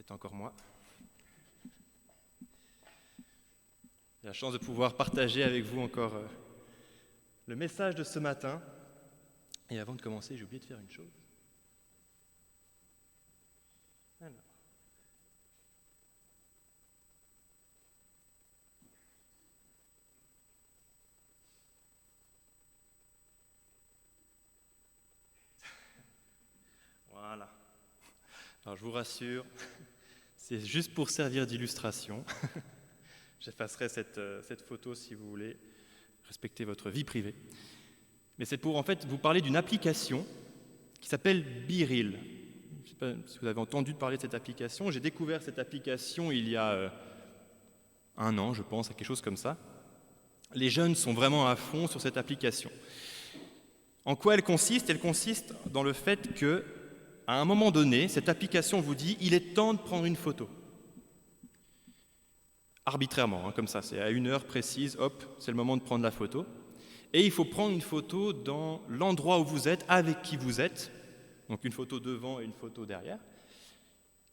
c'est encore moi. J'ai la chance de pouvoir partager avec vous encore le message de ce matin. Et avant de commencer, j'ai oublié de faire une chose. Alors. Voilà. Alors je vous rassure, c'est juste pour servir d'illustration. J'effacerai cette photo si vous voulez respecter votre vie privée. Mais c'est pour en fait vous parler d'une application qui s'appelle BeReal. Je ne sais pas si vous avez entendu parler de cette application. J'ai découvert cette application il y a 1 an, je pense, à quelque chose comme ça. Les jeunes sont vraiment à fond sur cette application. En quoi elle consiste ? Elle consiste dans le fait que, à un moment donné, cette application vous dit « il est temps de prendre une photo ». Arbitrairement, comme ça, c'est à 1 heure précise, hop, c'est le moment de prendre la photo. Et il faut prendre une photo dans l'endroit où vous êtes, avec qui vous êtes, donc une photo devant et une photo derrière.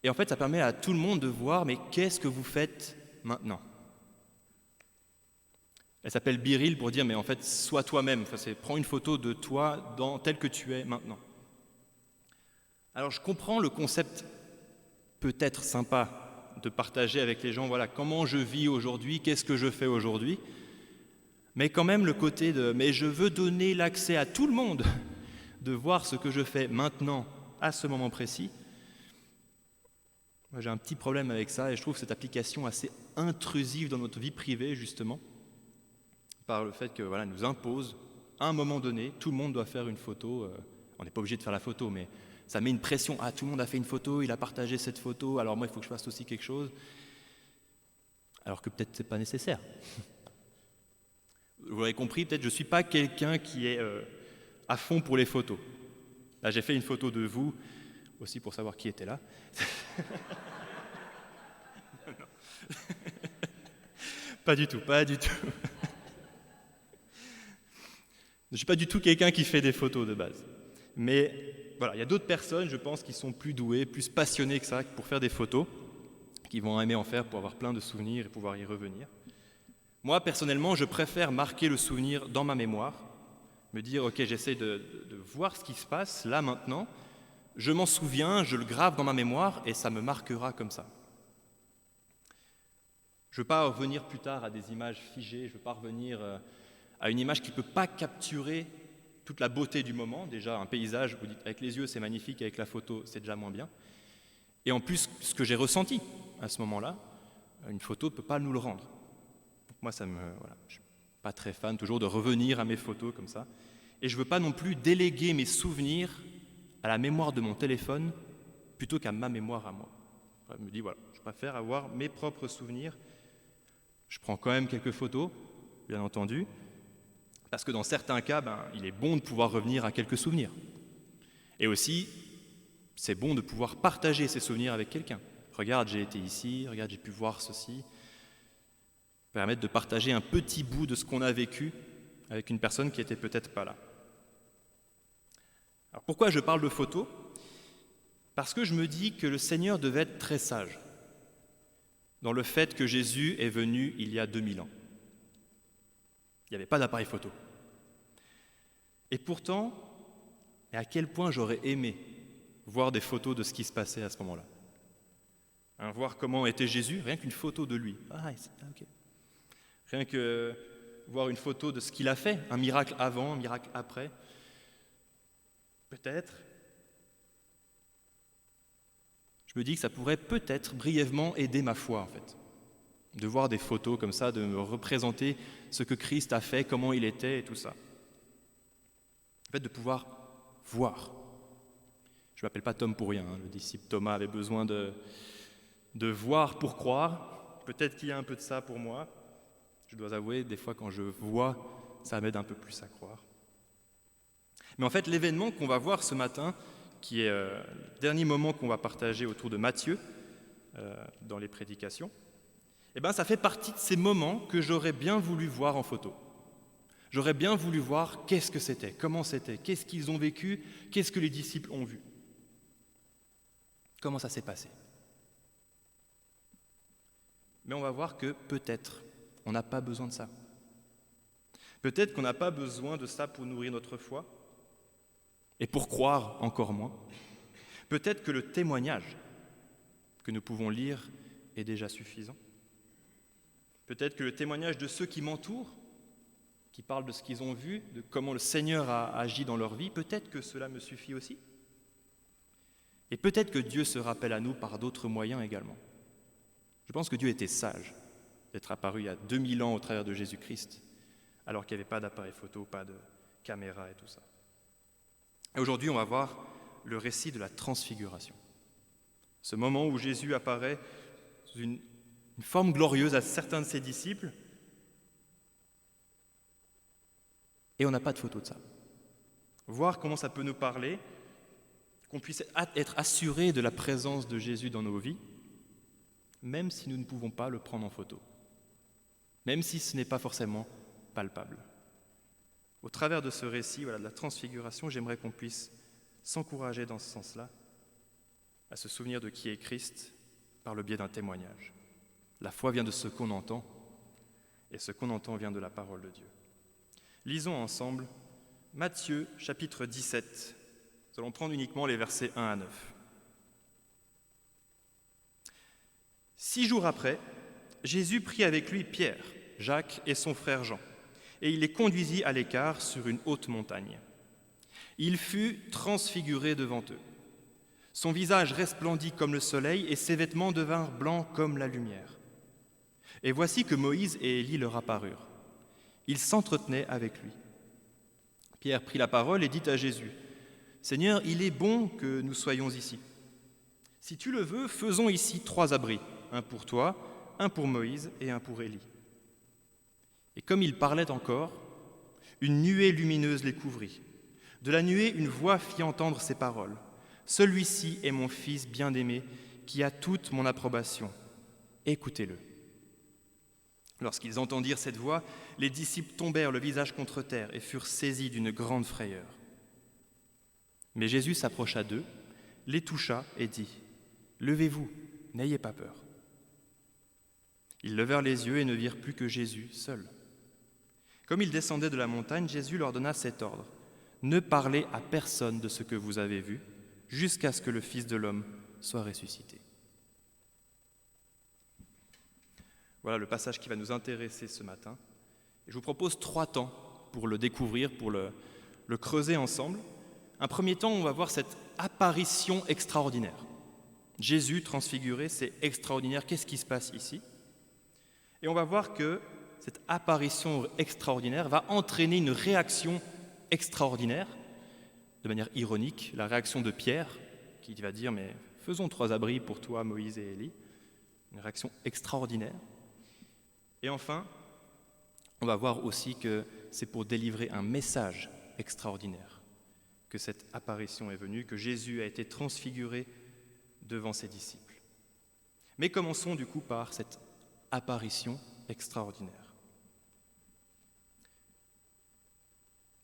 Et en fait, ça permet à tout le monde de voir, mais qu'est-ce que vous faites maintenant ? Elle s'appelle BeReal pour dire, mais en fait, sois toi-même, c'est prends une photo de toi tel que tu es maintenant. Alors je comprends le concept peut-être sympa de partager avec les gens, voilà, comment je vis aujourd'hui, qu'est-ce que je fais aujourd'hui, mais quand même le côté de, mais je veux donner l'accès à tout le monde de voir ce que je fais maintenant, à ce moment précis. Moi j'ai un petit problème avec ça et je trouve cette application assez intrusive dans notre vie privée justement, par le fait que voilà, nous impose, à un moment donné, tout le monde doit faire une photo, on n'est pas obligé de faire la photo, mais ça met une pression, tout le monde a fait une photo, il a partagé cette photo, alors moi il faut que je fasse aussi quelque chose, alors que peut-être c'est pas nécessaire. Vous l'avez compris, peut-être je ne suis pas quelqu'un qui est à fond pour les photos. Là j'ai fait une photo de vous, aussi pour savoir qui était là. Pas du tout. Je ne suis pas du tout quelqu'un qui fait des photos de base. Mais voilà, il y a d'autres personnes, je pense, qui sont plus douées, plus passionnées que ça pour faire des photos, qui vont aimer en faire pour avoir plein de souvenirs et pouvoir y revenir. Moi, personnellement, je préfère marquer le souvenir dans ma mémoire, me dire, ok, j'essaie de voir ce qui se passe là, maintenant, je m'en souviens, je le grave dans ma mémoire et ça me marquera comme ça. Je ne veux pas revenir plus tard à des images figées, je ne veux pas revenir à une image qui ne peut pas capturer toute la beauté du moment. Déjà, un paysage, vous dites avec les yeux c'est magnifique, avec la photo c'est déjà moins bien. Et en plus, ce que j'ai ressenti à ce moment-là, une photo ne peut pas nous le rendre. Donc moi, je ne suis pas très fan toujours de revenir à mes photos comme ça. Et je ne veux pas non plus déléguer mes souvenirs à la mémoire de mon téléphone plutôt qu'à ma mémoire à moi. Je me dis, voilà, je préfère avoir mes propres souvenirs. Je prends quand même quelques photos, bien entendu, parce que dans certains cas, il est bon de pouvoir revenir à quelques souvenirs. Et aussi, c'est bon de pouvoir partager ces souvenirs avec quelqu'un. Regarde, j'ai été ici, regarde, j'ai pu voir ceci. Permettre de partager un petit bout de ce qu'on a vécu avec une personne qui n'était peut-être pas là. Alors pourquoi je parle de photos ? Parce que je me dis que le Seigneur devait être très sage dans le fait que Jésus est venu il y a 2000 ans. Il n'y avait pas d'appareil photo. Et pourtant, à quel point j'aurais aimé voir des photos de ce qui se passait à ce moment-là. Voir comment était Jésus, rien qu'une photo de lui. Okay. Rien que voir une photo de ce qu'il a fait, un miracle avant, un miracle après. Peut-être. Je me dis que ça pourrait peut-être brièvement aider ma foi, en fait. De voir des photos comme ça, de me représenter ce que Christ a fait, comment il était et tout ça. En fait, de pouvoir voir. Je ne m'appelle pas Tom pour rien, le disciple Thomas avait besoin de voir pour croire. Peut-être qu'il y a un peu de ça pour moi. Je dois avouer, des fois quand je vois, ça m'aide un peu plus à croire. Mais en fait, l'événement qu'on va voir ce matin, qui est le dernier moment qu'on va partager autour de Matthieu, dans les prédications, ça fait partie de ces moments que j'aurais bien voulu voir en photo. J'aurais bien voulu voir qu'est-ce que c'était, comment c'était, qu'est-ce qu'ils ont vécu, qu'est-ce que les disciples ont vu. Comment ça s'est passé. Mais on va voir que peut-être on n'a pas besoin de ça. Peut-être qu'on n'a pas besoin de ça pour nourrir notre foi, et pour croire encore moins. Peut-être que le témoignage que nous pouvons lire est déjà suffisant. Peut-être que le témoignage de ceux qui m'entourent, qui parlent de ce qu'ils ont vu, de comment le Seigneur a agi dans leur vie, peut-être que cela me suffit aussi. Et peut-être que Dieu se rappelle à nous par d'autres moyens également. Je pense que Dieu était sage d'être apparu il y a 2000 ans au travers de Jésus-Christ, alors qu'il n'y avait pas d'appareil photo, pas de caméra et tout ça. Et aujourd'hui, on va voir le récit de la transfiguration. Ce moment où Jésus apparaît sous une forme glorieuse à certains de ses disciples, et on n'a pas de photo de ça. Voir comment ça peut nous parler, qu'on puisse être assuré de la présence de Jésus dans nos vies, même si nous ne pouvons pas le prendre en photo, même si ce n'est pas forcément palpable. Au travers de ce récit, de la transfiguration, j'aimerais qu'on puisse s'encourager dans ce sens-là, à se souvenir de qui est Christ par le biais d'un témoignage. La foi vient de ce qu'on entend, et ce qu'on entend vient de la parole de Dieu. Lisons ensemble Matthieu chapitre 17. Nous allons prendre uniquement les versets 1 à 9. 6 jours après, Jésus prit avec lui Pierre, Jacques et son frère Jean, et il les conduisit à l'écart sur une haute montagne. Il fut transfiguré devant eux. Son visage resplendit comme le soleil et ses vêtements devinrent blancs comme la lumière. Et voici que Moïse et Élie leur apparurent. Ils s'entretenaient avec lui. Pierre prit la parole et dit à Jésus : « Seigneur, il est bon que nous soyons ici. Si tu le veux, faisons ici 3 abris, un pour toi, un pour Moïse et un pour Élie. » Et comme il parlait encore, une nuée lumineuse les couvrit. De la nuée, une voix fit entendre ces paroles : « Celui-ci est mon Fils bien-aimé, qui a toute mon approbation. Écoutez-le. » Lorsqu'ils entendirent cette voix, les disciples tombèrent le visage contre terre et furent saisis d'une grande frayeur. Mais Jésus s'approcha d'eux, les toucha et dit : « Levez-vous, n'ayez pas peur. » Ils levèrent les yeux et ne virent plus que Jésus seul. Comme ils descendaient de la montagne, Jésus leur donna cet ordre : « Ne parlez à personne de ce que vous avez vu, jusqu'à ce que le Fils de l'homme soit ressuscité. » Voilà le passage qui va nous intéresser ce matin. Et je vous propose 3 temps pour le découvrir, pour le creuser ensemble. Un premier temps, on va voir cette apparition extraordinaire. Jésus transfiguré, c'est extraordinaire. Qu'est-ce qui se passe ici ? Et on va voir que cette apparition extraordinaire va entraîner une réaction extraordinaire, de manière ironique, la réaction de Pierre, qui va dire « Mais faisons 3 abris pour toi, Moïse et Élie ». Une réaction extraordinaire. Et enfin, on va voir aussi que c'est pour délivrer un message extraordinaire que cette apparition est venue, que Jésus a été transfiguré devant ses disciples. Mais commençons du coup par cette apparition extraordinaire.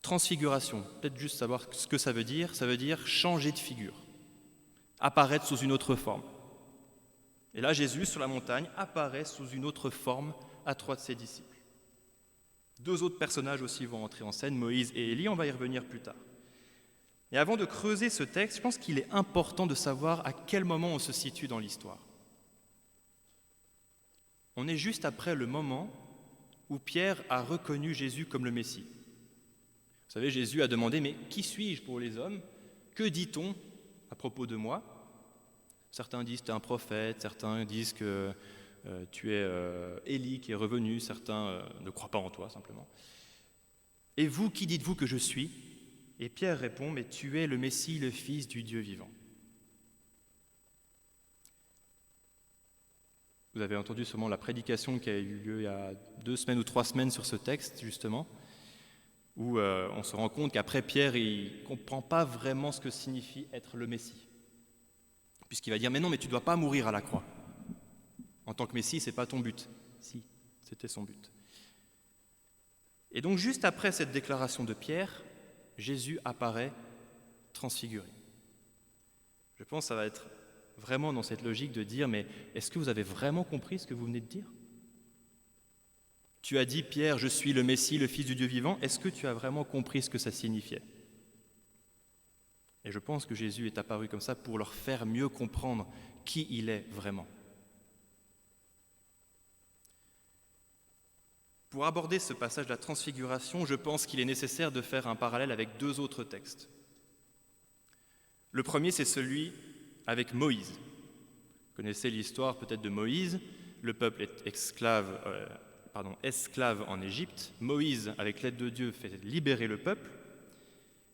Transfiguration, peut-être juste savoir ce que ça veut dire changer de figure, apparaître sous une autre forme. Et là, Jésus, sur la montagne, apparaît sous une autre forme à 3 de ses disciples. 2 autres personnages aussi vont entrer en scène, Moïse et Élie, on va y revenir plus tard. Et avant de creuser ce texte, je pense qu'il est important de savoir à quel moment on se situe dans l'histoire. On est juste après le moment où Pierre a reconnu Jésus comme le Messie. Vous savez, Jésus a demandé « Mais qui suis-je pour les hommes ? Que dit-on à propos de moi ?» Certains disent que tu es un prophète, certains disent que tu es Élie qui est revenu, certains ne croient pas en toi simplement. « Et vous, qui dites-vous que je suis ?» Et Pierre répond « Mais tu es le Messie, le Fils du Dieu vivant. » Vous avez entendu sûrement la prédication qui a eu lieu il y a 2 semaines ou 3 semaines sur ce texte, justement, où on se rend compte qu'après Pierre, il ne comprend pas vraiment ce que signifie être le Messie. Puisqu'il va dire « Mais non, mais tu ne dois pas mourir à la croix. En tant que Messie, ce n'est pas ton but. » Si, c'était son but. Et donc, juste après cette déclaration de Pierre, Jésus apparaît transfiguré. Je pense que ça va être vraiment dans cette logique de dire « Mais est-ce que vous avez vraiment compris ce que vous venez de dire ? Tu as dit, Pierre, je suis le Messie, le Fils du Dieu vivant. Est-ce que tu as vraiment compris ce que ça signifiait ? Et je pense que Jésus est apparu comme ça pour leur faire mieux comprendre qui il est vraiment. Pour aborder ce passage de la transfiguration, je pense qu'il est nécessaire de faire un parallèle avec deux autres textes. Le premier, c'est celui avec Moïse. Vous connaissez l'histoire peut-être de Moïse. Le peuple est esclave en Égypte. Moïse, avec l'aide de Dieu, fait libérer le peuple.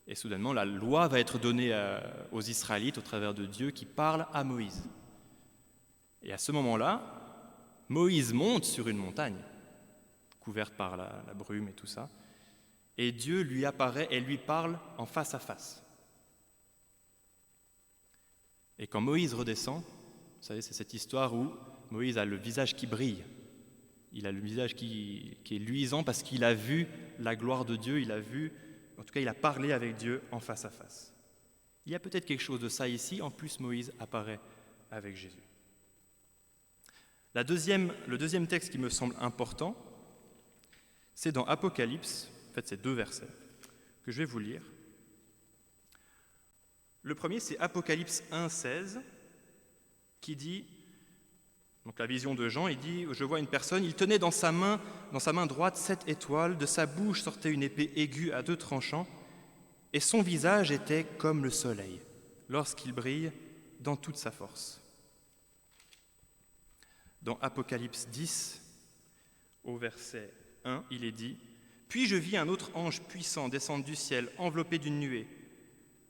Et soudainement, la loi va être donnée aux Israélites au travers de Dieu qui parle à Moïse. Et à ce moment-là, Moïse monte sur une montagne, couverte par la brume et tout ça, et Dieu lui apparaît et lui parle en face à face. Et quand Moïse redescend, vous savez, c'est cette histoire où Moïse a le visage qui brille. Il a le visage qui est luisant parce qu'il a vu la gloire de Dieu, il a parlé avec Dieu en face à face. Il y a peut-être quelque chose de ça ici, en plus Moïse apparaît avec Jésus. Le deuxième texte qui me semble important, c'est dans Apocalypse, en fait c'est 2 versets que je vais vous lire. Le premier, c'est Apocalypse 1,16, qui dit, donc la vision de Jean, il dit, je vois une personne, il tenait dans sa main droite 7 étoiles, de sa bouche sortait une épée aiguë à 2 tranchants, et son visage était comme le soleil, lorsqu'il brille dans toute sa force. Dans Apocalypse 10, au verset 1, il est dit, puis je vis un autre ange puissant descendre du ciel, enveloppé d'une nuée.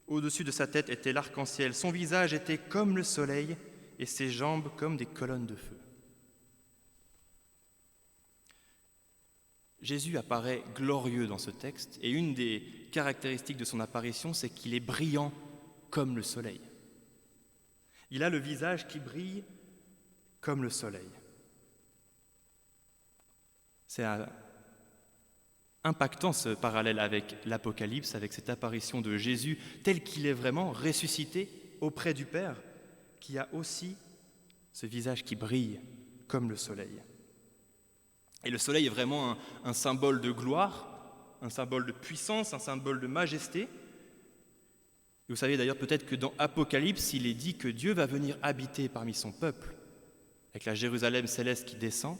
Au-dessus de sa tête était l'arc-en-ciel, son visage était comme le soleil et ses jambes comme des colonnes de feu. Jésus apparaît glorieux dans ce texte et une des caractéristiques de son apparition, c'est qu'il est brillant comme le soleil. Il a le visage qui brille comme le soleil. C'est impactant ce parallèle avec l'Apocalypse, avec cette apparition de Jésus tel qu'il est vraiment ressuscité auprès du Père, qui a aussi ce visage qui brille comme le soleil. Et le soleil est vraiment un symbole de gloire, un symbole de puissance, un symbole de majesté. Et vous savez d'ailleurs peut-être que dans Apocalypse, il est dit que Dieu va venir habiter parmi son peuple, avec la Jérusalem céleste qui descend.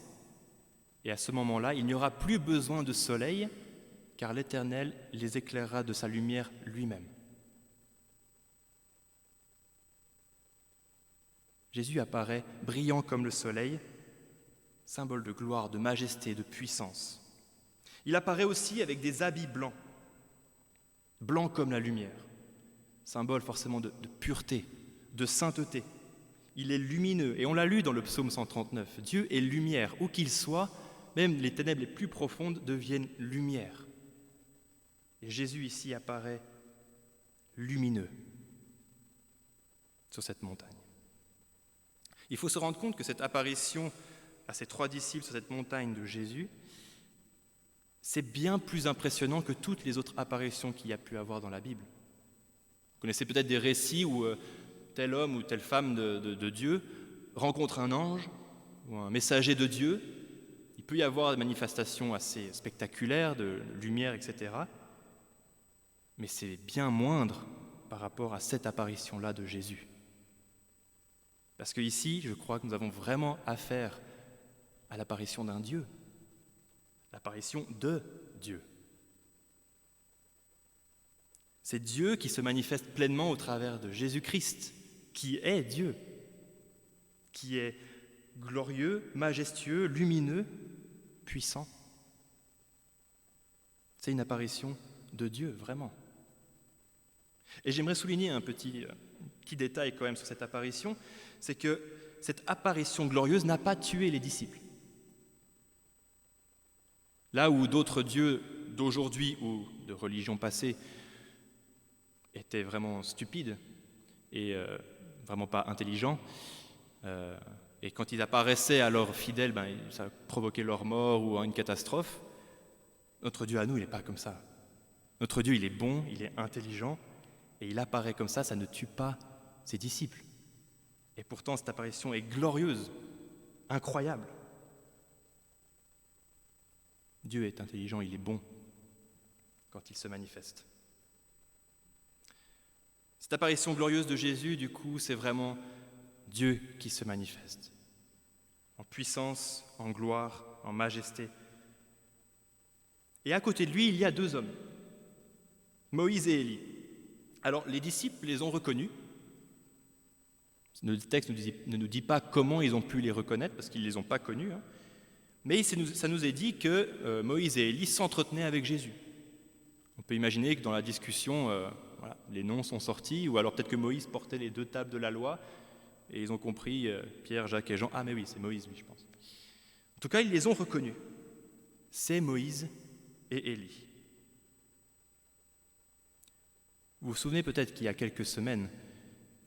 Et à ce moment-là, il n'y aura plus besoin de soleil, car l'Éternel les éclairera de sa lumière lui-même. Jésus apparaît brillant comme le soleil, symbole de gloire, de majesté, de puissance. Il apparaît aussi avec des habits blancs, blancs comme la lumière, symbole forcément de pureté, de sainteté. Il est lumineux, et on l'a lu dans le psaume 139. Dieu est lumière, où qu'il soit, même les ténèbres les plus profondes deviennent lumière. Et Jésus ici apparaît lumineux sur cette montagne. Il faut se rendre compte que cette apparition à ces 3 disciples sur cette montagne de Jésus, c'est bien plus impressionnant que toutes les autres apparitions qu'il y a pu avoir dans la Bible. Vous connaissez peut-être des récits où tel homme ou telle femme de Dieu rencontre un ange ou un messager de Dieu. Il peut y avoir des manifestations assez spectaculaires de lumière, etc. Mais c'est bien moindre par rapport à cette apparition-là de Jésus. Parce qu'ici, je crois que nous avons vraiment affaire à l'apparition d'un Dieu, l'apparition de Dieu. C'est Dieu qui se manifeste pleinement au travers de Jésus-Christ, qui est Dieu, qui est glorieux, majestueux, lumineux, puissant. C'est une apparition de Dieu, vraiment. Et j'aimerais souligner un petit détail quand même sur cette apparition, c'est que cette apparition glorieuse n'a pas tué les disciples. Là où d'autres dieux d'aujourd'hui ou de religions passées étaient vraiment stupides et vraiment pas intelligents, et quand ils apparaissaient à leurs fidèles, ça provoquait leur mort ou une catastrophe, notre Dieu à nous, il n'est pas comme ça. Notre Dieu, il est bon, il est intelligent, et il apparaît comme ça ne tue pas ses disciples. Et pourtant, cette apparition est glorieuse, incroyable. Dieu est intelligent, il est bon quand il se manifeste. Cette apparition glorieuse de Jésus, du coup, c'est vraiment Dieu qui se manifeste, en puissance, en gloire, en majesté. Et à côté de lui, il y a deux hommes, Moïse et Élie. Alors, les disciples les ont reconnus. Le texte ne nous dit pas comment ils ont pu les reconnaître, parce qu'ils ne les ont pas connus, hein. Mais ça nous est dit que Moïse et Élie s'entretenaient avec Jésus. On peut imaginer que dans la discussion, les noms sont sortis, ou alors peut-être que Moïse portait les deux tables de la loi, et ils ont compris, Pierre, Jacques et Jean, ah mais oui, c'est Moïse, oui, je pense. En tout cas, ils les ont reconnus. C'est Moïse et Élie. Vous vous souvenez peut-être qu'il y a quelques semaines,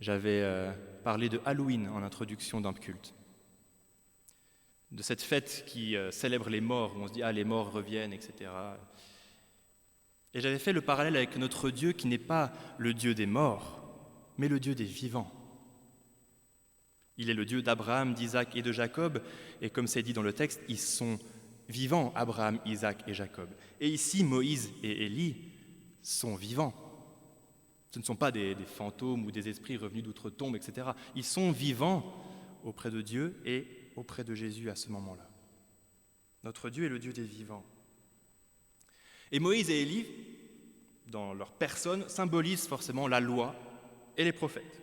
j'avais parlé de Halloween en introduction d'un culte. De cette fête qui célèbre les morts, où on se dit « Ah, les morts reviennent », etc. Et j'avais fait le parallèle avec notre Dieu qui n'est pas le Dieu des morts, mais le Dieu des vivants. Il est le Dieu d'Abraham, d'Isaac et de Jacob, et comme c'est dit dans le texte, ils sont vivants, Abraham, Isaac et Jacob. Et ici, Moïse et Élie sont vivants. Ce ne sont pas des fantômes ou des esprits revenus d'outre-tombe, etc. Ils sont vivants auprès de Dieu et auprès de Jésus à ce moment-là. Notre Dieu est le Dieu des vivants. Et Moïse et Élie, dans leur personne, symbolisent forcément la loi et les prophètes.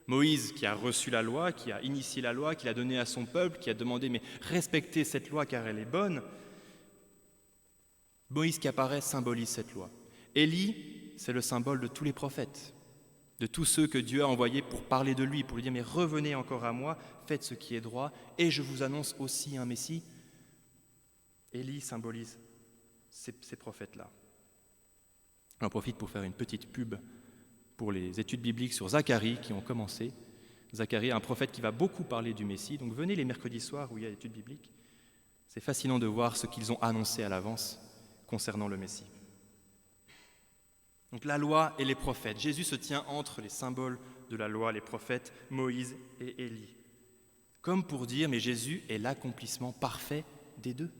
Moïse qui a reçu la loi, qui a initié la loi, qui l'a donnée à son peuple, qui a demandé « mais respectez cette loi car elle est bonne ». Moïse qui apparaît symbolise cette loi. Élie, c'est le symbole de tous les prophètes, de tous ceux que Dieu a envoyés pour parler de lui, pour lui dire « mais revenez encore à moi, faites ce qui est droit, et je vous annonce aussi un Messie ». Élie symbolise ces prophètes-là. J'en profite pour faire une petite pub pour les études bibliques sur Zacharie qui ont commencé. Zacharie est un prophète qui va beaucoup parler du Messie, donc venez les mercredis soirs où il y a l'étude biblique. C'est fascinant de voir ce qu'ils ont annoncé à l'avance concernant le Messie. Donc la loi et les prophètes. Jésus se tient entre les symboles de la loi, les prophètes, Moïse et Élie. Comme pour dire, mais Jésus est l'accomplissement parfait des deux.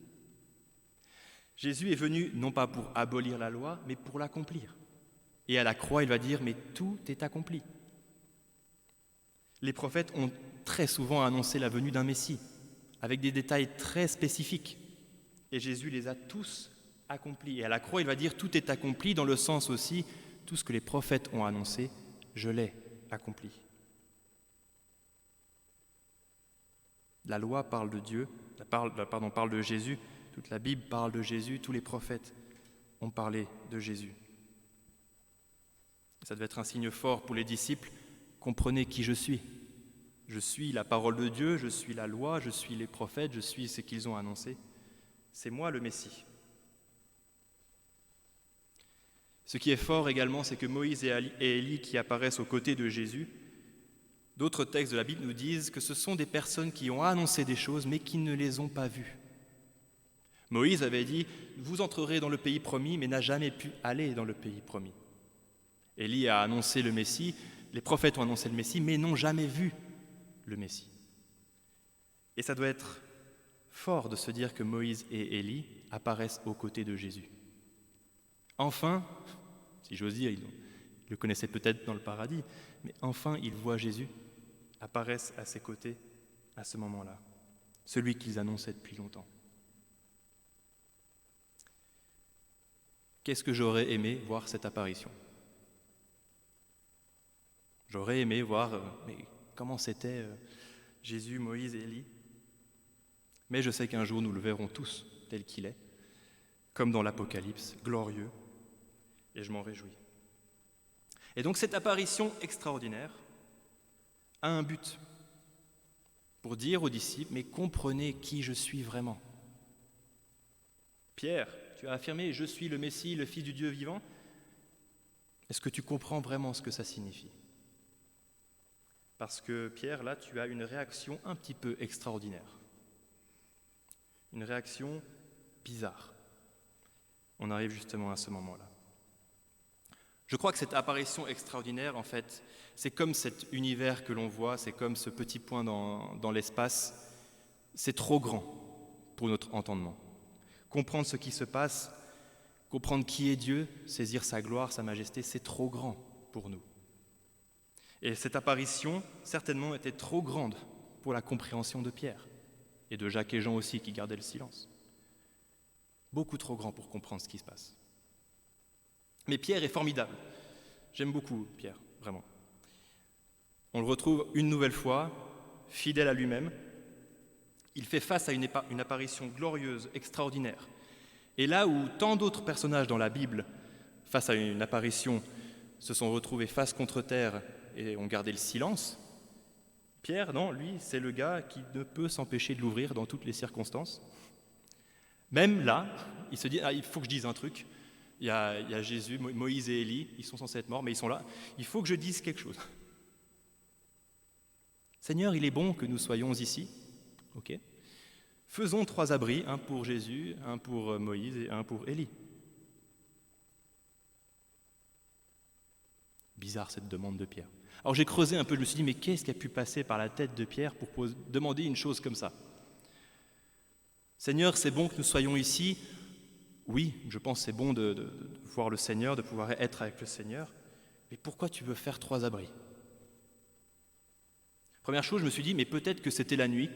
Jésus est venu non pas pour abolir la loi, mais pour l'accomplir. Et à la croix, il va dire, mais tout est accompli. Les prophètes ont très souvent annoncé la venue d'un Messie, avec des détails très spécifiques. Et Jésus les a tous accomplis. Et à la croix, il va dire, tout est accompli, dans le sens aussi, tout ce que les prophètes ont annoncé, je l'ai accompli. La loi parle de Dieu, parle de Jésus, toute la Bible parle de Jésus, tous les prophètes ont parlé de Jésus. Ça devait être un signe fort pour les disciples. Comprenez qui je suis. Je suis la parole de Dieu, je suis la loi, je suis les prophètes, je suis ce qu'ils ont annoncé. C'est moi le Messie. Ce qui est fort également, c'est que Moïse et Élie qui apparaissent aux côtés de Jésus, d'autres textes de la Bible nous disent que ce sont des personnes qui ont annoncé des choses mais qui ne les ont pas vues. Moïse avait dit « Vous entrerez dans le pays promis » mais n'a jamais pu aller dans le pays promis. Élie a annoncé le Messie, les prophètes ont annoncé le Messie, mais n'ont jamais vu le Messie. Et ça doit être fort de se dire que Moïse et Élie apparaissent aux côtés de Jésus. Enfin, si j'ose dire, ils le connaissaient peut-être dans le paradis, mais enfin ils voient Jésus, apparaissent à ses côtés à ce moment-là, celui qu'ils annonçaient depuis longtemps. Qu'est-ce que j'aurais aimé voir cette apparition ? J'aurais aimé voir mais comment c'était Jésus, Moïse et Élie. Mais je sais qu'un jour nous le verrons tous tel qu'il est, comme dans l'Apocalypse, glorieux, et je m'en réjouis. Et donc cette apparition extraordinaire a un but, pour dire aux disciples, mais comprenez qui je suis vraiment. Pierre, tu as affirmé, je suis le Messie, le Fils du Dieu vivant. Est-ce que tu comprends vraiment ce que ça signifie ? Parce que Pierre, là, tu as une réaction un petit peu extraordinaire. Une réaction bizarre. On arrive justement à ce moment-là. Je crois que cette apparition extraordinaire, en fait, c'est comme cet univers que l'on voit, c'est comme ce petit point dans l'espace. C'est trop grand pour notre entendement. comprendre ce qui se passe, comprendre qui est Dieu, saisir sa gloire, sa majesté, c'est trop grand pour nous. Et cette apparition, certainement, était trop grande pour la compréhension de Pierre, et de Jacques et Jean aussi, qui gardaient le silence. Beaucoup trop grand pour comprendre ce qui se passe. Mais Pierre est formidable. J'aime beaucoup Pierre, vraiment. On le retrouve une nouvelle fois, fidèle à lui-même. Il fait face à une apparition glorieuse, extraordinaire. Et là où tant d'autres personnages dans la Bible, face à une apparition, se sont retrouvés face contre terre et ont gardé le silence, Pierre, non, lui, c'est le gars qui ne peut s'empêcher de l'ouvrir dans toutes les circonstances. Même là, il se dit, il faut que je dise un truc. Il y a Jésus, Moïse et Élie, ils sont censés être morts, mais ils sont là. Il faut que je dise quelque chose. Seigneur, il est bon que nous soyons ici. Ok. Faisons 3 abris, un pour Jésus, un pour Moïse et un pour Élie. Bizarre cette demande de Pierre. Alors j'ai creusé un peu, je me suis dit, mais qu'est-ce qui a pu passer par la tête de Pierre pour demander une chose comme ça ? Seigneur, c'est bon que nous soyons ici. Oui, je pense que c'est bon de voir le Seigneur, de pouvoir être avec le Seigneur. Mais pourquoi tu veux faire 3 abris ? Première chose, je me suis dit, mais peut-être que c'était la nuit.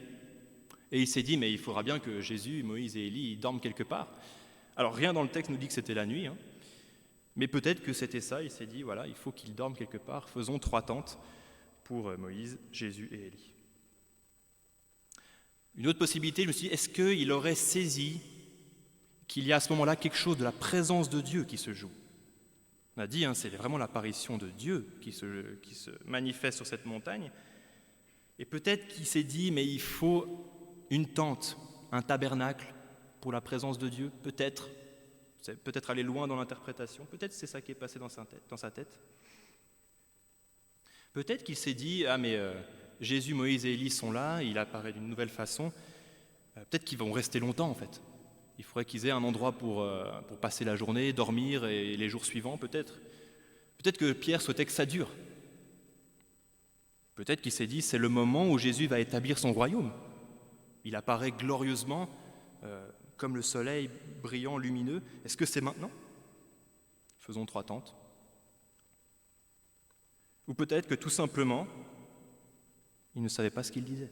Et il s'est dit, mais il faudra bien que Jésus, Moïse et Élie dorment quelque part. Alors rien dans le texte nous dit que c'était la nuit, mais peut-être que c'était ça. Il s'est dit, voilà, il faut qu'ils dorment quelque part. Faisons 3 tentes pour Moïse, Jésus et Élie. Une autre possibilité, je me suis dit, est-ce qu'il aurait saisi qu'il y a à ce moment-là quelque chose de la présence de Dieu qui se joue ? On a dit, c'est vraiment l'apparition de Dieu qui se manifeste sur cette montagne. Et peut-être qu'il s'est dit, mais il faut une tente, un tabernacle pour la présence de Dieu, peut-être. C'est peut-être aller loin dans l'interprétation, peut-être c'est ça qui est passé dans sa tête. Peut-être qu'il s'est dit, Jésus, Moïse et Élie sont là, il apparaît d'une nouvelle façon, peut-être qu'ils vont rester longtemps en fait. Il faudrait qu'ils aient un endroit pour passer la journée, dormir et les jours suivants peut-être. Peut-être que Pierre souhaitait que ça dure. Peut-être qu'il s'est dit, c'est le moment où Jésus va établir son royaume. Il apparaît glorieusement, comme le soleil brillant, lumineux. Est-ce que c'est maintenant ? Faisons 3 tentes. Ou peut-être que tout simplement, il ne savait pas ce qu'il disait.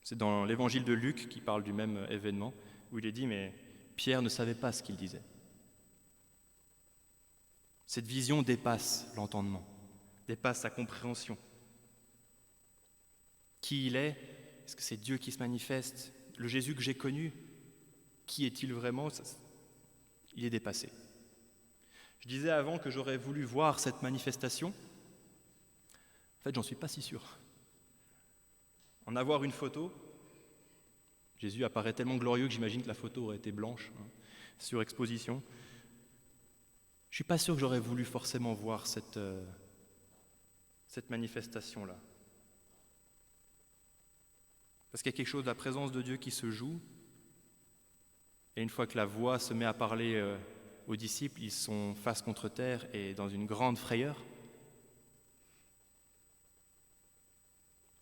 C'est dans l'évangile de Luc qui parle du même événement, où il est dit, mais Pierre ne savait pas ce qu'il disait. Cette vision dépasse l'entendement, dépasse sa compréhension. Qui il est ? Est-ce que c'est Dieu qui se manifeste ? Le Jésus que j'ai connu, qui est-il vraiment ? Il est dépassé. Je disais avant que j'aurais voulu voir cette manifestation. En fait, j'en suis pas si sûr. En avoir une photo, Jésus apparaît tellement glorieux que j'imagine que la photo aurait été blanche, sur exposition. Je ne suis pas sûr que j'aurais voulu forcément voir cette manifestation-là. Parce qu'il y a quelque chose de la présence de Dieu qui se joue, et une fois que la voix se met à parler aux disciples, ils sont face contre terre et dans une grande frayeur.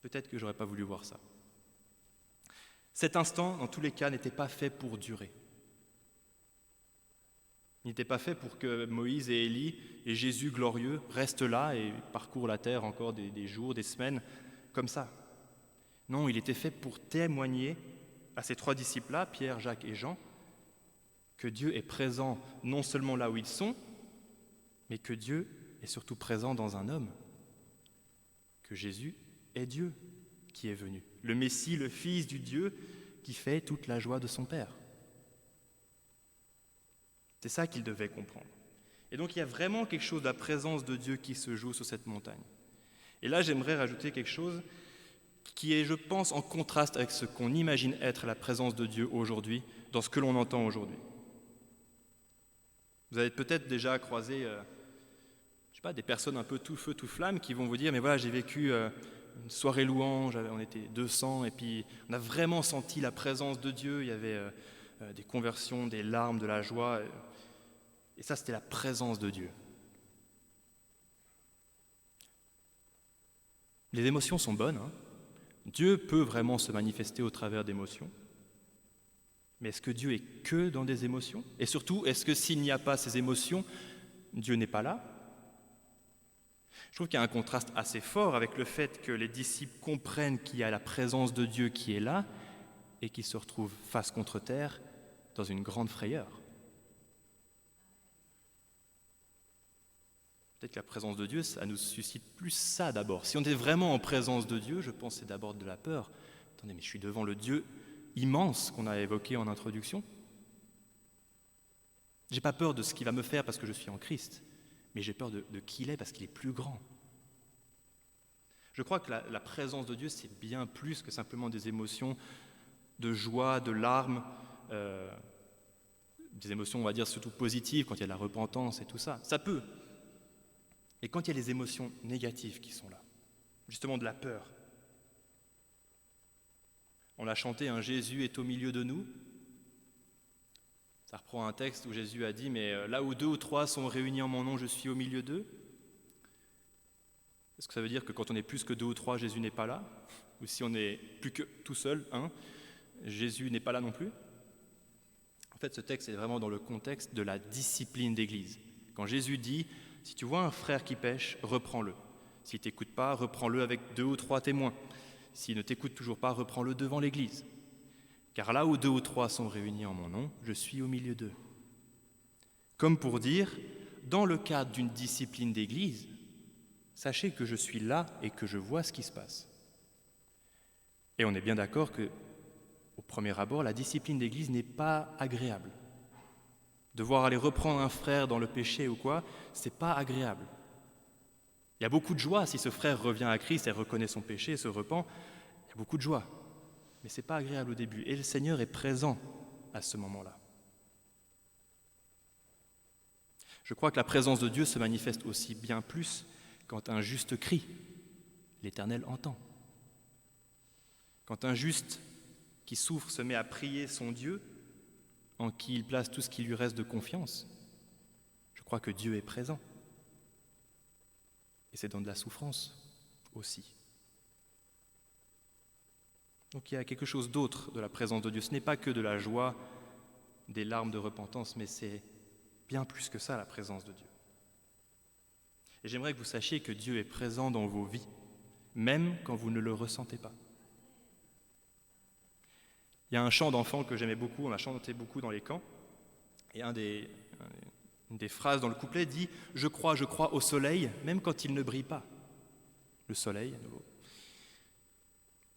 Peut-être que j'aurais pas voulu voir ça. Cet instant, dans tous les cas, n'était pas fait pour durer. Il n'était pas fait pour que Moïse et Élie et Jésus glorieux restent là et parcourent la terre encore des jours, des semaines, comme ça. Non, il était fait pour témoigner à ces 3 disciples-là, Pierre, Jacques et Jean, que Dieu est présent non seulement là où ils sont, mais que Dieu est surtout présent dans un homme, que Jésus est Dieu qui est venu, le Messie, le Fils du Dieu qui fait toute la joie de son Père. C'est ça qu'ils devaient comprendre. Et donc il y a vraiment quelque chose de la présence de Dieu qui se joue sur cette montagne. Et là, j'aimerais rajouter quelque chose qui est, je pense, en contraste avec ce qu'on imagine être la présence de Dieu aujourd'hui, dans ce que l'on entend aujourd'hui. Vous avez peut-être déjà croisé des personnes un peu tout feu, tout flamme qui vont vous dire « mais voilà, j'ai vécu une soirée louange, on était 200 et puis on a vraiment senti la présence de Dieu, il y avait des conversions, des larmes, de la joie, et ça c'était la présence de Dieu. » Les émotions sont bonnes, Dieu peut vraiment se manifester au travers d'émotions, Mais est-ce que Dieu est que dans des émotions? Et surtout, est-ce que s'il n'y a pas ces émotions, Dieu n'est pas là? Je trouve qu'il y a un contraste assez fort avec le fait que les disciples comprennent qu'il y a la présence de Dieu qui est là et qu'ils se retrouvent face contre terre dans une grande frayeur. Peut-être que la présence de Dieu, ça nous suscite plus ça d'abord. Si on est vraiment en présence de Dieu, je pense que c'est d'abord de la peur. Attendez, mais je suis devant le Dieu immense qu'on a évoqué en introduction. J'ai pas peur de ce qu'il va me faire parce que je suis en Christ, mais j'ai peur de qui il est parce qu'il est plus grand. Je crois que la présence de Dieu, c'est bien plus que simplement des émotions de joie, de larmes, des émotions, on va dire, surtout positives, quand il y a de la repentance et tout ça. Ça peut. Et quand il y a les émotions négatives qui sont là, justement de la peur. On a chanté un Jésus est au milieu de nous. Ça reprend un texte où Jésus a dit, mais là où 2 ou 3 sont réunis en mon nom, je suis au milieu d'eux. Est-ce que ça veut dire que quand on est plus que 2 ou 3, Jésus n'est pas là? Ou si on est plus que tout seul, Jésus n'est pas là non plus? En fait, ce texte est vraiment dans le contexte de la discipline d'Église. Quand Jésus dit, si tu vois un frère qui pêche, reprends-le. S'il ne t'écoute pas, reprends-le avec 2 ou 3 témoins. S'il ne t'écoute toujours pas, reprends-le devant l'Église. Car là où 2 ou 3 sont réunis en mon nom, je suis au milieu d'eux. Comme pour dire, dans le cadre d'une discipline d'Église, sachez que je suis là et que je vois ce qui se passe. Et on est bien d'accord que, au premier abord, la discipline d'Église n'est pas agréable. Devoir aller reprendre un frère dans le péché ou quoi, c'est pas agréable. Il y a beaucoup de joie si ce frère revient à Christ et reconnaît son péché et se repent. Il y a beaucoup de joie, mais c'est pas agréable au début. Et le Seigneur est présent à ce moment-là. Je crois que la présence de Dieu se manifeste aussi bien plus quand un juste crie, l'Éternel entend. Quand un juste qui souffre se met à prier son Dieu, en qui il place tout ce qui lui reste de confiance, je crois que Dieu est présent. Et c'est dans de la souffrance aussi. Donc il y a quelque chose d'autre de la présence de Dieu. Ce n'est pas que de la joie, des larmes de repentance, mais c'est bien plus que ça, la présence de Dieu. Et j'aimerais que vous sachiez que Dieu est présent dans vos vies, même quand vous ne le ressentez pas. Il y a un chant d'enfant que j'aimais beaucoup, on a chanté beaucoup dans les camps, et une des phrases dans le couplet dit « Je crois au soleil, même quand il ne brille pas. » Le soleil, à nouveau.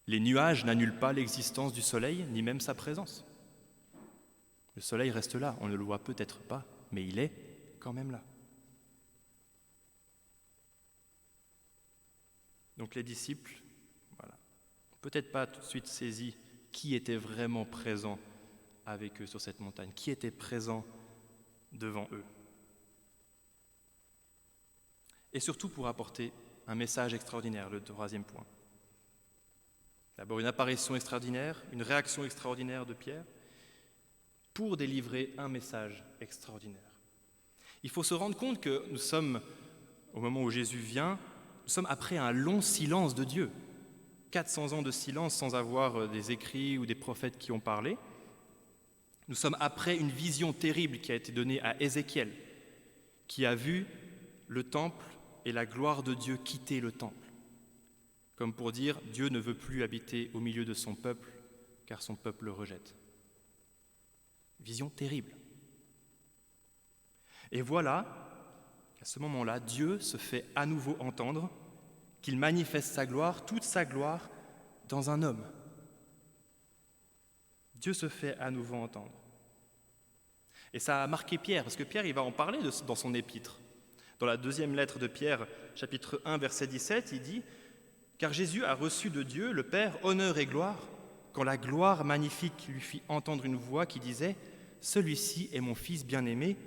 Les nuages n'annulent pas l'existence du soleil, ni même sa présence. Le soleil reste là, on ne le voit peut-être pas, mais il est quand même là. Donc les disciples, voilà, peut-être pas tout de suite saisis qui était vraiment présent avec eux sur cette montagne, qui était présent devant eux. Et surtout pour apporter un message extraordinaire, le 3e point. D'abord une apparition extraordinaire, une réaction extraordinaire de Pierre, pour délivrer un message extraordinaire. Il faut se rendre compte que nous sommes, au moment où Jésus vient, nous sommes après un long silence de Dieu. 400 ans de silence sans avoir des écrits ou des prophètes qui ont parlé. Nous sommes après une vision terrible qui a été donnée à Ézéchiel, qui a vu le temple et la gloire de Dieu quitter le temple. Comme pour dire, Dieu ne veut plus habiter au milieu de son peuple, car son peuple le rejette. Vision terrible. Et voilà qu'à ce moment-là, Dieu se fait à nouveau entendre, qu'il manifeste sa gloire, toute sa gloire, dans un homme. Dieu se fait à nouveau entendre. Et ça a marqué Pierre, parce que Pierre, il va en parler dans son épître. Dans la 2e lettre de Pierre, chapitre 1, verset 17, il dit « Car Jésus a reçu de Dieu, le Père, honneur et gloire, quand la gloire magnifique lui fit entendre une voix qui disait « Celui-ci est mon Fils bien-aimé,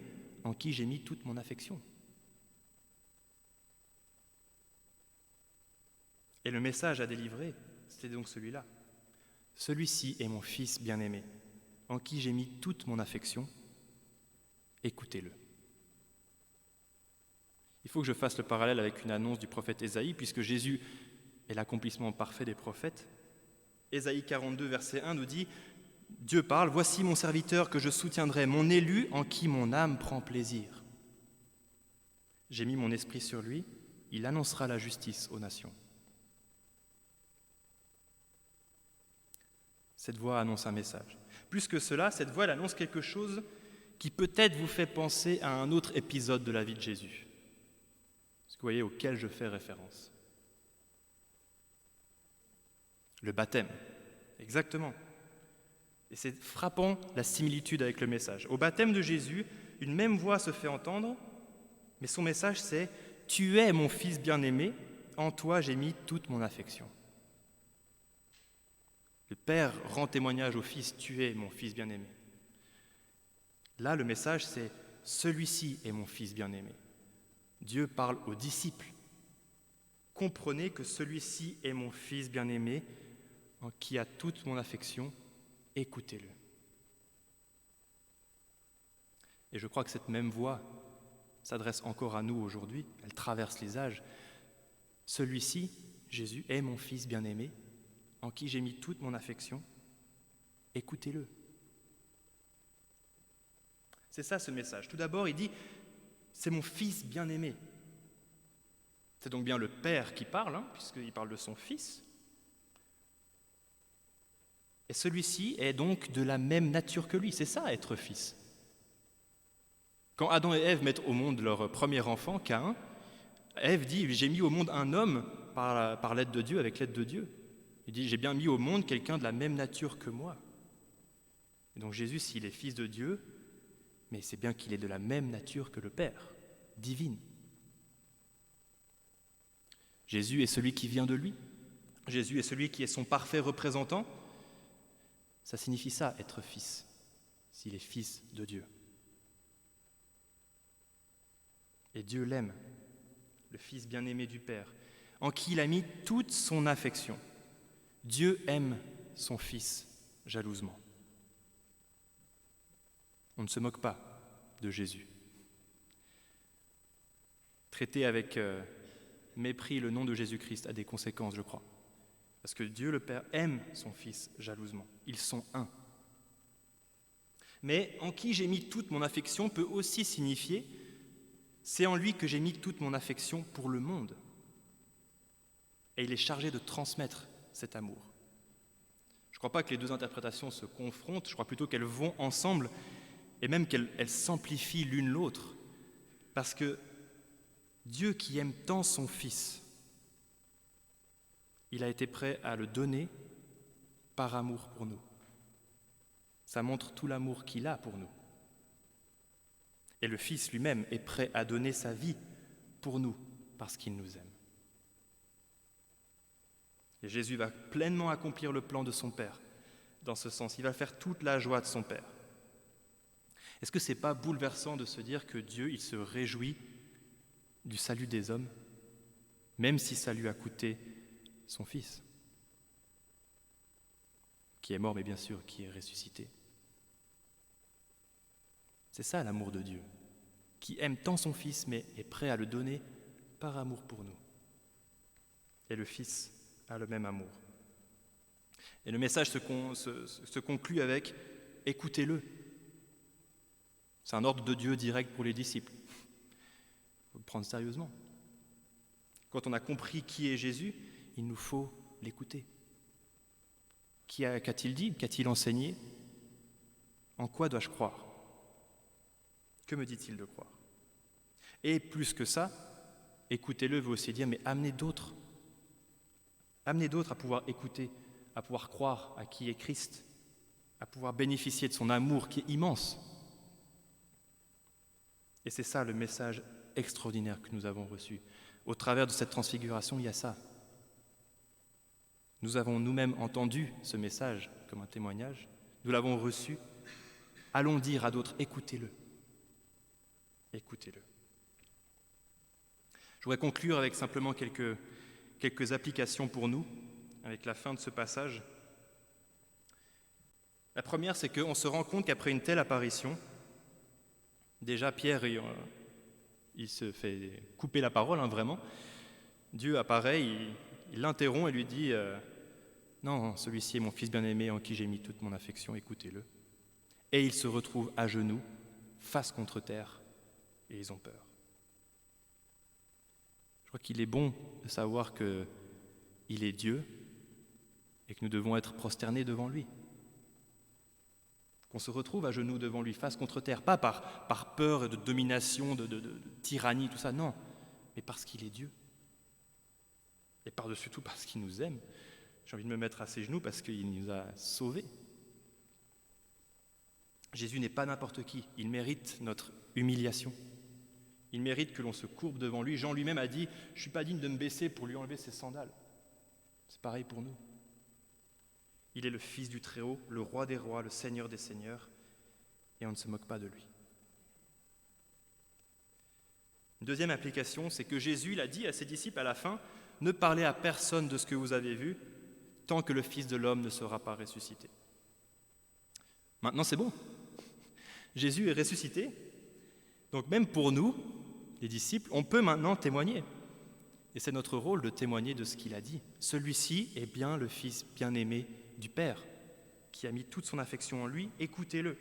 en qui j'ai mis toute mon affection. » Et le message à délivrer, c'était donc celui-là. « Celui-ci est mon Fils bien-aimé, en qui j'ai mis toute mon affection. Écoutez-le. » Il faut que je fasse le parallèle avec une annonce du prophète Ésaïe, puisque Jésus est l'accomplissement parfait des prophètes. Ésaïe 42, verset 1 nous dit « Dieu parle, « Voici mon serviteur que je soutiendrai, mon élu en qui mon âme prend plaisir. J'ai mis mon esprit sur lui, il annoncera la justice aux nations. » Cette voix annonce un message. Plus que cela, cette voix elle annonce quelque chose qui peut-être vous fait penser à un autre épisode de la vie de Jésus. Ce que vous voyez auquel je fais référence. Le baptême, exactement. Et c'est frappant la similitude avec le message. Au baptême de Jésus, une même voix se fait entendre, mais son message c'est « Tu es mon fils bien-aimé, en toi j'ai mis toute mon affection ». Le Père rend témoignage au Fils « Tu es mon fils bien-aimé ». Là, le message c'est « Celui-ci est mon fils bien-aimé ». Dieu parle aux disciples. Comprenez que celui-ci est mon fils bien-aimé, en qui a toute mon affection, écoutez-le. Et je crois que cette même voix s'adresse encore à nous aujourd'hui, elle traverse les âges. Celui-ci, Jésus, est mon fils bien-aimé, en qui j'ai mis toute mon affection, écoutez-le. C'est ça ce message. Tout d'abord, il dit, c'est mon fils bien-aimé. C'est donc bien le Père qui parle, puisqu'il parle de son fils. Et celui-ci est donc de la même nature que lui. C'est ça, être fils. Quand Adam et Ève mettent au monde leur premier enfant, Caïn, Ève dit « J'ai mis au monde un homme par l'aide de Dieu, avec l'aide de Dieu. » Il dit « J'ai bien mis au monde quelqu'un de la même nature que moi. » Et donc Jésus, s'il est fils de Dieu, mais c'est bien qu'il est de la même nature que le Père, divine. Jésus est celui qui vient de lui. Jésus est celui qui est son parfait représentant. Ça signifie ça, être fils, s'il est fils de Dieu. Et Dieu l'aime, le Fils bien-aimé du Père, en qui il a mis toute son affection. Dieu aime son Fils jalousement. On ne se moque pas de Jésus. Traiter avec mépris le nom de Jésus-Christ a des conséquences, je crois. Parce que Dieu le Père aime son Fils jalousement. Ils sont un. Mais en qui j'ai mis toute mon affection peut aussi signifier c'est en lui que j'ai mis toute mon affection pour le monde. Et il est chargé de transmettre cet amour. Je ne crois pas que les deux interprétations se confrontent, je crois plutôt qu'elles vont ensemble et même qu'elles s'amplifient l'une l'autre. Parce que Dieu qui aime tant son Fils, il a été prêt à le donner par amour pour nous. Ça montre tout l'amour qu'il a pour nous. Et le Fils lui-même est prêt à donner sa vie pour nous parce qu'il nous aime. Et Jésus va pleinement accomplir le plan de son Père. Dans ce sens, il va faire toute la joie de son Père. Est-ce que ce n'est pas bouleversant de se dire que Dieu, il se réjouit du salut des hommes, même si ça lui a coûté son Fils, qui est mort, mais bien sûr, qui est ressuscité. C'est ça l'amour de Dieu, qui aime tant son Fils, mais est prêt à le donner par amour pour nous. Et le Fils a le même amour. Et le message se conclut avec « écoutez-le ». C'est un ordre de Dieu direct pour les disciples. Il faut le prendre sérieusement. Quand on a compris qui est Jésus, il nous faut l'écouter. Qu'a-t-il dit ? Qu'a-t-il enseigné ? En quoi dois-je croire ? Que me dit-il de croire ? Et plus que ça, écoutez-le veut aussi dire, mais amenez d'autres. Amenez d'autres à pouvoir écouter, à pouvoir croire à qui est Christ, à pouvoir bénéficier de son amour qui est immense. Et c'est ça le message extraordinaire que nous avons reçu. Au travers de cette transfiguration, il y a ça. Nous avons nous-mêmes entendu ce message comme un témoignage. Nous l'avons reçu. Allons dire à d'autres, écoutez-le. Écoutez-le. Je voudrais conclure avec simplement quelques applications pour nous, avec la fin de ce passage. La première, c'est qu'on se rend compte qu'après une telle apparition, déjà Pierre, il se fait couper la parole, vraiment. Dieu apparaît, il l'interrompt et lui dit Non, celui-ci est mon fils bien-aimé en qui j'ai mis toute mon affection, écoutez-le. Et ils se retrouvent à genoux, face contre terre, et ils ont peur. Je crois qu'il est bon de savoir qu'il est Dieu et que nous devons être prosternés devant lui. Qu'on se retrouve à genoux devant lui, face contre terre, pas par peur de domination, de tyrannie, tout ça, non, mais parce qu'il est Dieu. Et par-dessus tout parce qu'il nous aime. J'ai envie de me mettre à ses genoux parce qu'il nous a sauvés. Jésus n'est pas n'importe qui, il mérite notre humiliation. Il mérite que l'on se courbe devant lui. Jean lui-même a dit « Je ne suis pas digne de me baisser pour lui enlever ses sandales ». C'est pareil pour nous. Il est le Fils du Très-Haut, le Roi des rois, le Seigneur des seigneurs, et on ne se moque pas de lui. Une deuxième application, c'est que Jésus l'a dit à ses disciples à la fin « Ne parlez à personne de ce que vous avez vu, tant que le Fils de l'homme ne sera pas ressuscité. » Maintenant, c'est bon. Jésus est ressuscité. Donc même pour nous, les disciples, on peut maintenant témoigner. Et c'est notre rôle de témoigner de ce qu'il a dit. Celui-ci est bien le Fils bien-aimé du Père, qui a mis toute son affection en lui. Écoutez-le.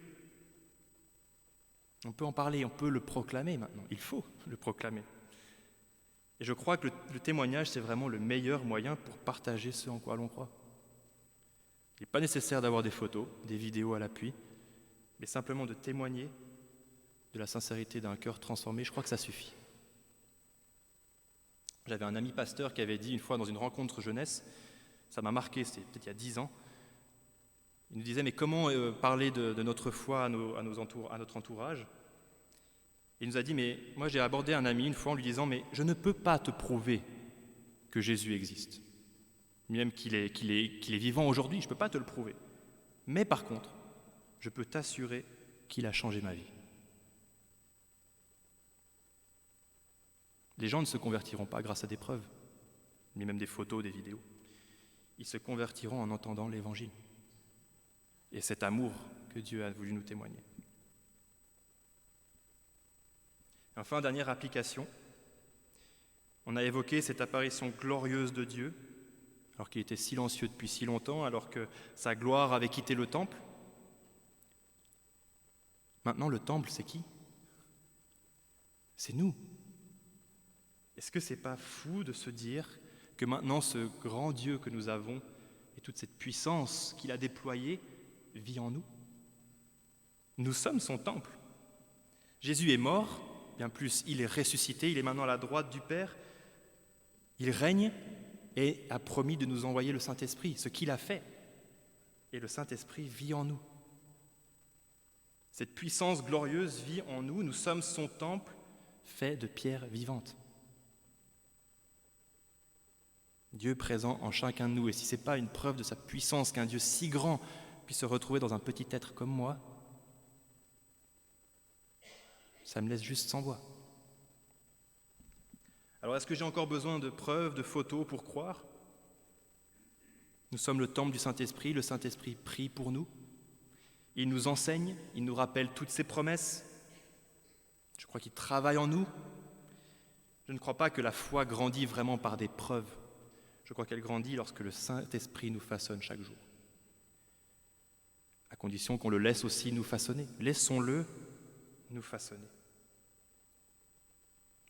On peut en parler, on peut le proclamer maintenant. Il faut le proclamer. Et je crois que le témoignage, c'est vraiment le meilleur moyen pour partager ce en quoi l'on croit. Il n'est pas nécessaire d'avoir des photos, des vidéos à l'appui, mais simplement de témoigner de la sincérité d'un cœur transformé, je crois que ça suffit. J'avais un ami pasteur qui avait dit une fois dans une rencontre jeunesse, ça m'a marqué, c'était peut-être il y a 10 ans, il nous disait, mais comment parler de notre foi à notre entourage ? Il nous a dit, mais moi j'ai abordé un ami une fois en lui disant, mais je ne peux pas te prouver que Jésus existe, même qu'il est vivant aujourd'hui, je ne peux pas te le prouver. Mais par contre, je peux t'assurer qu'il a changé ma vie. Les gens ne se convertiront pas grâce à des preuves, ni même des photos, des vidéos. Ils se convertiront en entendant l'Évangile et cet amour que Dieu a voulu nous témoigner. Enfin, dernière application, on a évoqué cette apparition glorieuse de Dieu, alors qu'il était silencieux depuis si longtemps, alors que sa gloire avait quitté le temple. Maintenant, le temple, c'est qui ? C'est nous. Est-ce que c'est pas fou de se dire que maintenant ce grand Dieu que nous avons et toute cette puissance qu'il a déployée vit en nous ? Nous sommes son temple. Jésus est mort, bien plus, il est ressuscité, il est maintenant à la droite du Père. Il règne et a promis de nous envoyer le Saint-Esprit, ce qu'il a fait. Et le Saint-Esprit vit en nous. Cette puissance glorieuse vit en nous, nous sommes son temple fait de pierres vivantes. Dieu présent en chacun de nous. Et si ce n'est pas une preuve de sa puissance qu'un Dieu si grand puisse se retrouver dans un petit être comme moi, ça me laisse juste sans voix. Alors est-ce que j'ai encore besoin de preuves, de photos pour croire ? Nous sommes le temple du Saint-Esprit, le Saint-Esprit prie pour nous. Il nous enseigne, il nous rappelle toutes ses promesses. Je crois qu'il travaille en nous. Je ne crois pas que la foi grandit vraiment par des preuves. Je crois qu'elle grandit lorsque le Saint-Esprit nous façonne chaque jour. À condition qu'on le laisse aussi nous façonner. Laissons-le nous façonner.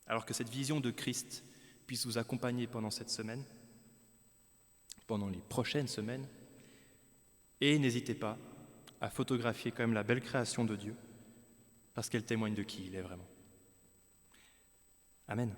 Alors que cette vision de Christ puisse vous accompagner pendant cette semaine, pendant les prochaines semaines, et n'hésitez pas à photographier quand même la belle création de Dieu, parce qu'elle témoigne de qui il est vraiment. Amen.